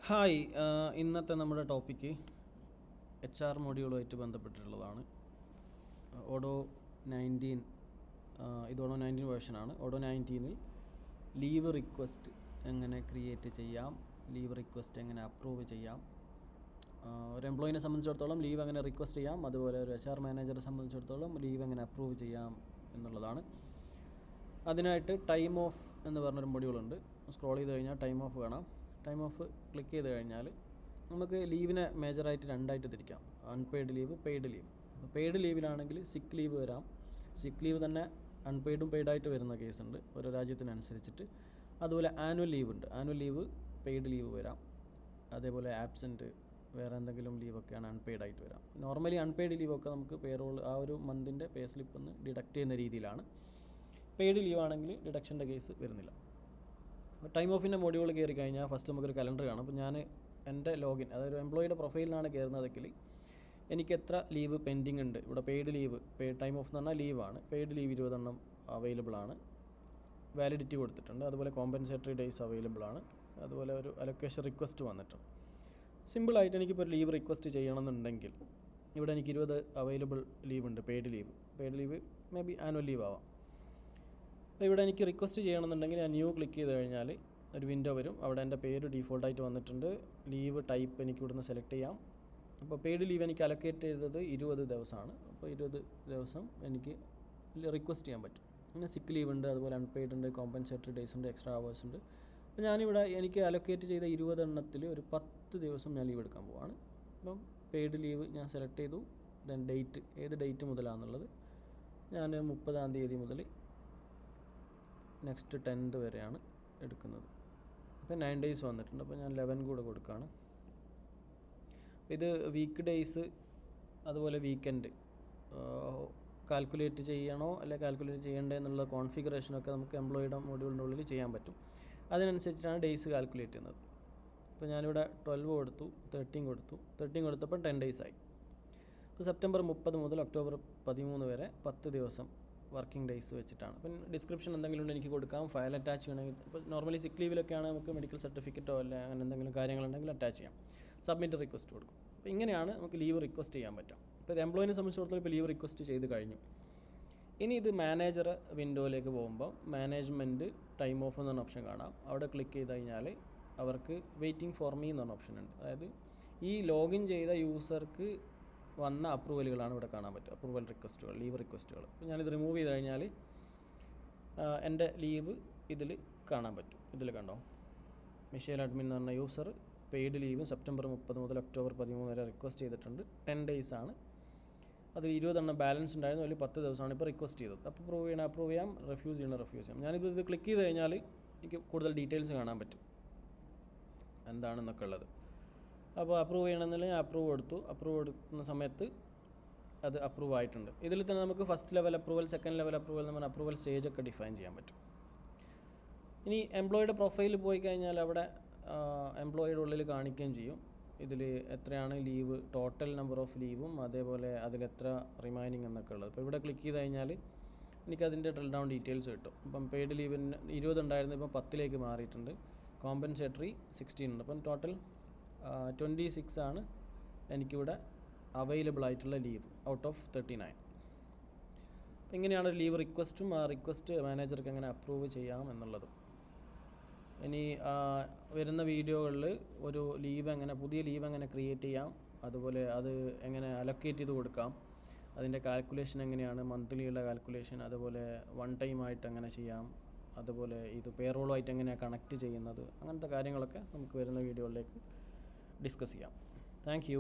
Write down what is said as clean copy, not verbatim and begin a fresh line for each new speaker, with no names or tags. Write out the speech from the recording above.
Hi, ഇന്നത്തെ നമ്മുടെ topic HR മൊഡ്യൂളുമായിട്ട് ബന്ധപ്പെട്ടിട്ടുള്ളതാണ്. ഓഡോ 19, ഇത് ഓഡോ 19 വേർഷനാണ്. ഓഡോ 19-ൽ ലീവ് റിക്വസ്റ്റ് എങ്ങനെ ക്രിയേറ്റ് ചെയ്യാം, ലീവ് റിക്വസ്റ്റ് എങ്ങനെ അപ്രൂവ് ചെയ്യാം, ഒരു എംപ്ലോയിനെ സംബന്ധിച്ചിടത്തോളം ലീവ് എങ്ങനെ റിക്വസ്റ്റ് ചെയ്യാം, അതുപോലെ ഒരു HR മാനേജറെ സംബന്ധിച്ചിടത്തോളം ലീവ് എങ്ങനെ അപ്രൂവ് ചെയ്യാം എന്നുള്ളതാണ്. അതിനായിട്ട് ടൈം ഓഫ് എന്ന് പറഞ്ഞൊരു മൊഡ്യൂളുണ്ട്. സ്ക്രോൾ ചെയ്ത് കഴിഞ്ഞാൽ ടൈം ഓഫ് കാണാം. ടൈം ഓഫ് ക്ലിക്ക് ചെയ്ത് കഴിഞ്ഞാൽ നമുക്ക് ലീവിനെ മേജറായിട്ട് രണ്ടായിട്ട് തിരിക്കാം: അൺപെയ്ഡ് ലീവ്, പെയ്ഡ് ലീവ്. അപ്പോൾ പെയ്ഡ് ലീവിലാണെങ്കിൽ സിക്ക് ലീവ് വരാം. സിക്ക് ലീവ് തന്നെ അൺപെയ്ഡും പെയ്ഡായിട്ട് വരുന്ന കേസുണ്ട് ഓരോ രാജ്യത്തിനനുസരിച്ചിട്ട്. അതുപോലെ ആനുവൽ ലീവ് ഉണ്ട്. ആനുവൽ ലീവ് പെയ്ഡ് ലീവ് വരാം. അതേപോലെ ആബ്സെൻറ്റ്, വേറെ എന്തെങ്കിലും ലീവൊക്കെയാണ് അൺപെയ്ഡ് ആയിട്ട് വരാം. നോർമലി അൺപെയ്ഡ് ലീവൊക്കെ നമുക്ക് പേറോൾ ആ ഒരു മന്തിൻ്റെ പേ സ്ലിപ്പിൽ നിന്ന് ഡിഡക്റ്റ് ചെയ്യുന്ന രീതിയിലാണ്. പെയ്ഡ് ലീവ് ആണെങ്കിൽ ഡിഡക്ഷൻ്റെ കേസ് വരുന്നില്ല. ടൈം ഓഫിൻ്റെ മൊഡ്യൂൾ കയറി കഴിഞ്ഞാൽ ഫസ്റ്റ് നമുക്കൊരു കലണ്ടർ കാണാം. അപ്പോൾ ഞാൻ എൻ്റെ ലോഗിൻ, അതായത് എംപ്ലോയിയുടെ പ്രൊഫൈലിനാണ് കയറുന്നതെങ്കിൽ എനിക്ക് എത്ര ലീവ് പെൻഡിങ് ഉണ്ട്. ഇവിടെ പെയ്ഡ് ലീവ്, ടൈം ഓഫ് എന്ന് പറഞ്ഞാൽ ലീവാണ്. പെയ്ഡ് ലീവ് 20 അവൈലബിൾ ആണ്. വാലിഡിറ്റി കൊടുത്തിട്ടുണ്ട്. അതുപോലെ കോമ്പൻസേറ്ററി ഡേയ്സ് അവൈലബിൾ ആണ്. അതുപോലെ ഒരു അലൊക്കേഷൻ റിക്വസ്റ്റ് വന്നിട്ടുണ്ട്. സിമ്പിളായിട്ട് എനിക്കിപ്പോൾ ഒരു ലീവ് റിക്വസ്റ്റ് ചെയ്യണമെന്നുണ്ടെങ്കിൽ ഇവിടെ എനിക്ക് 20 അവൈലബിൾ ലീവ് ഉണ്ട്. Paid leave may be annual leave ആവാം. അപ്പോൾ ഇവിടെ എനിക്ക് റിക്വസ്റ്റ് ചെയ്യണമെന്നുണ്ടെങ്കിൽ ഞാൻ ന്യൂ ക്ലിക്ക് ചെയ്ത് കഴിഞ്ഞാൽ ഒരു വിൻഡോ വരും. അവിടെ എൻ്റെ പേര് ഡീഫോൾട്ടായിട്ട് വന്നിട്ടുണ്ട്. ലീവ് ടൈപ്പ് എനിക്ക് ഇവിടുന്ന് സെലക്ട് ചെയ്യാം. അപ്പോൾ പെയ്ഡ് ലീവ് എനിക്ക് അലൊക്കേറ്റ് ചെയ്തത് 20 ദിവസമാണ്. അപ്പോൾ 20 ദിവസം എനിക്ക് റിക്വസ്റ്റ് ചെയ്യാൻ പറ്റും. പിന്നെ സിക്ക് ലീവ് ഉണ്ട്, അതുപോലെ അൺപെയ്ഡ് ഉണ്ട്, കോമ്പൻസേറ്ററി ഡേയ്സ് ഉണ്ട്, എക്സ്ട്രാ അവേഴ്സ് ഉണ്ട്. അപ്പോൾ ഞാനിവിടെ എനിക്ക് അലൊക്കേറ്റ് ചെയ്ത 20 എണ്ണത്തിൽ ഒരു 10 ദിവസം ഞാൻ ലീവ് എടുക്കാൻ പോവാണ്. അപ്പം പെയ്ഡ് ലീവ് ഞാൻ സെലക്ട് ചെയ്തു. ദെൻ ഡേറ്റ്, ഏത് ഡേറ്റ് മുതലാണെന്നുള്ളത് ഞാൻ 30-ാം തീയതി മുതൽ നെക്സ്റ്റ് 10th വരെയാണ് എടുക്കുന്നത്. അപ്പോൾ 9 days വന്നിട്ടുണ്ട്. അപ്പോൾ ഞാൻ 11 കൂടെ കൊടുക്കുകയാണ്. ഇത് വീക്ക് ഡേയ്സ് അതുപോലെ വീക്കെൻഡ് കാൽക്കുലേറ്റ് ചെയ്യണോ അല്ലെ കാൽക്കുലേറ്റ് ചെയ്യണ്ടേ എന്നുള്ള കോൺഫിഗറേഷനൊക്കെ നമുക്ക് എംപ്ലോയിയുടെ മൊഡ്യൂളിൻ്റെ ഉള്ളിൽ ചെയ്യാൻ പറ്റും. അതിനനുസരിച്ചിട്ടാണ് ഡേയ്സ് കാൽക്കുലേറ്റ് ചെയ്യുന്നത്. ഇപ്പോൾ ഞാനിവിടെ 12 കൊടുത്തു, 13 കൊടുത്തപ്പോൾ 10 days ആയി. ഇപ്പോൾ സെപ്റ്റംബർ 30 മുതൽ ഒക്ടോബർ 13 വരെ 10 ദിവസം വർക്കിംഗ് ഡേയ്സ് വെച്ചിട്ടാണ്. അപ്പം ഡിസ്ക്രിപ്ഷൻ എന്തെങ്കിലും ഉണ്ടെങ്കിൽ എനിക്ക് കൊടുക്കാം. ഫയൽ അറ്റാച്ച് ചെയ്യണമെങ്കിൽ, ഇപ്പോൾ നോർമലി സിക്ക് ലീവിലൊക്കെയാണ് നമുക്ക് മെഡിക്കൽ സർട്ടിഫിക്കറ്റോ അല്ലെ അങ്ങനെ എന്തെങ്കിലും കാര്യങ്ങളുണ്ടെങ്കിൽ അറ്റാച്ച് ചെയ്യാം. സബ്മിറ്റ് റിക്വസ്റ്റ് കൊടുക്കും. അപ്പോൾ ഇങ്ങനെയാണ് നമുക്ക് ലീവ് റിക്വസ്റ്റ് ചെയ്യാൻ പറ്റും. ഇപ്പോൾ ഇത് എംപ്ലോയിനെ സംബന്ധിച്ചിടത്തോളം ഇപ്പോൾ ലീവ് റിക്വസ്റ്റ് ചെയ്ത് കഴിഞ്ഞു. ഇനി ഇത് മാനേജർ വിൻഡോയിലേക്ക് പോകുമ്പോൾ മാനേജ്മെൻറ്റ് ടൈം ഓഫ് എന്ന് പറഞ്ഞ ഓപ്ഷൻ കാണാം. അവിടെ ക്ലിക്ക് ചെയ്ത് കഴിഞ്ഞാൽ അവർക്ക് വെയിറ്റിംഗ് ഫോർ മീ എന്ന് പറഞ്ഞ ഓപ്ഷൻ ഉണ്ട്. അതായത് ഈ ലോഗിൻ ചെയ്ത യൂസർക്ക് വന്ന അപ്രൂവലുകളാണ് ഇവിടെ കാണാൻ പറ്റുക. അപ്രൂവൽ റിക്വസ്റ്റുകൾ, ലീവ് റിക്വസ്റ്റുകൾ. അപ്പോൾ ഞാനിത് റിമൂവ് ചെയ്ത് കഴിഞ്ഞാൽ എൻ്റെ ലീവ് ഇതിൽ കാണാൻ പറ്റും. ഇതിൽ കണ്ടോ, മിഷേൽ അഡ്മിൻ എന്ന് പറഞ്ഞ യൂസർ പെയ്ഡ് ലീവ് സെപ്റ്റംബർ 30 മുതൽ ഒക്ടോബർ 13 വരെ റിക്വസ്റ്റ് ചെയ്തിട്ടുണ്ട്. 10 days ആണ്. അതിൽ 20 ബാലൻസ് ഉണ്ടായിരുന്നു. അതിൽ 10 ദിവസമാണ് ഇപ്പോൾ റിക്വസ്റ്റ് ചെയ്തത്. അപ്പോൾ അപ്രൂവ് ചെയ്യാം, റിഫ്യൂസ് ചെയ്യാം. ഞാനിപ്പോൾ ഇത് ക്ലിക്ക് ചെയ്ത് കഴിഞ്ഞാൽ എനിക്ക് കൂടുതൽ ഡീറ്റെയിൽസ് കാണാൻ പറ്റും എന്താണെന്നൊക്കെ ഉള്ളത്. അപ്പോൾ അപ്രൂവ് ചെയ്യണമെന്നില്ല, ഞാൻ അപ്രൂവ് കൊടുക്കുന്ന സമയത്ത് അത് അപ്രൂവ് ആയിട്ടുണ്ട്. ഇതിൽ തന്നെ നമുക്ക് first level approval, second level approval എന്ന് പറഞ്ഞാൽ അപ്രൂവൽ സ്റ്റേജൊക്കെ ഡിഫൈൻ ചെയ്യാൻ പറ്റും. ഇനി എംപ്ലോയിയുടെ പ്രൊഫൈൽ പോയി കഴിഞ്ഞാൽ അവിടെ എംപ്ലോയിയുടെ ഉള്ളിൽ കാണിക്കുകയും ചെയ്യും ഇതിൽ എത്രയാണ് ലീവ്, ടോട്ടൽ നമ്പർ ഓഫ് ലീവും, അതേപോലെ അതിലെത്ര റിമൈനിങ് എന്നൊക്കെ ഉള്ളത്. അപ്പോൾ ഇവിടെ ക്ലിക്ക് ചെയ്ത് കഴിഞ്ഞാൽ എനിക്കതിൻ്റെ ഡ്രിൽ ഡൗൺ ഡീറ്റെയിൽസ് കിട്ടും. ഇപ്പം പെയ്ഡ് ലീവിന് 20 ഉണ്ടായിരുന്നു, ഇപ്പം 10 മാറിയിട്ടുണ്ട്. കോമ്പൻസേറ്ററി 16 ഉണ്ട്. അപ്പം ടോട്ടൽ 26 ആണ് എനിക്കിവിടെ അവൈലബിൾ ആയിട്ടുള്ള ലീവ് ഔട്ട് ഓഫ് 39. അപ്പോൾ ഇങ്ങനെയാണ് ഒരു ലീവ് റിക്വസ്റ്റും ആ റിക്വസ്റ്റ് മാനേജർക്ക് എങ്ങനെ അപ്രൂവ് ചെയ്യാം എന്നുള്ളതും. ഇനി വരുന്ന വീഡിയോകളിൽ ഒരു പുതിയ ലീവ് എങ്ങനെ ക്രിയേറ്റ് ചെയ്യാം, അതുപോലെ അത് എങ്ങനെ അലൊക്കേറ്റ് ചെയ്ത് കൊടുക്കാം, അതിൻ്റെ കാൽക്കുലേഷൻ എങ്ങനെയാണ്, മന്ത്ലിയുള്ള കാൽക്കുലേഷൻ, അതുപോലെ വൺ ടൈം ആയിട്ട് എങ്ങനെ ചെയ്യാം, അതുപോലെ ഇത് പേറോളുമായിട്ട് എങ്ങനെയാണ് കണക്റ്റ് ചെയ്യുന്നത്, അങ്ങനത്തെ കാര്യങ്ങളൊക്കെ നമുക്ക് വരുന്ന വീഡിയോകളിലേക്ക് ഡിസ്കസ് ചെയ്യാം. Thank you.